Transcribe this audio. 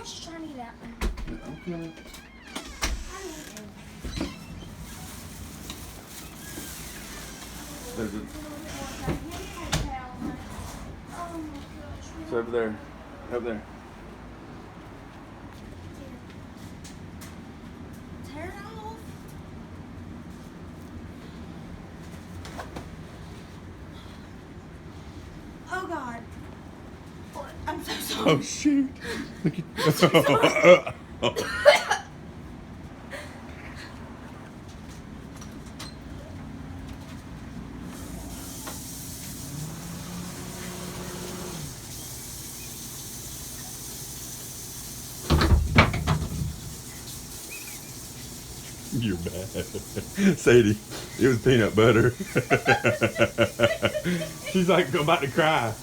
she's trying to get out. Okay. There's a, it's over there. Over there. Tear it off. Oh God. I'm so sorry. Oh shoot! Look at. You're bad. Sadie, it was peanut butter. She's like about to cry.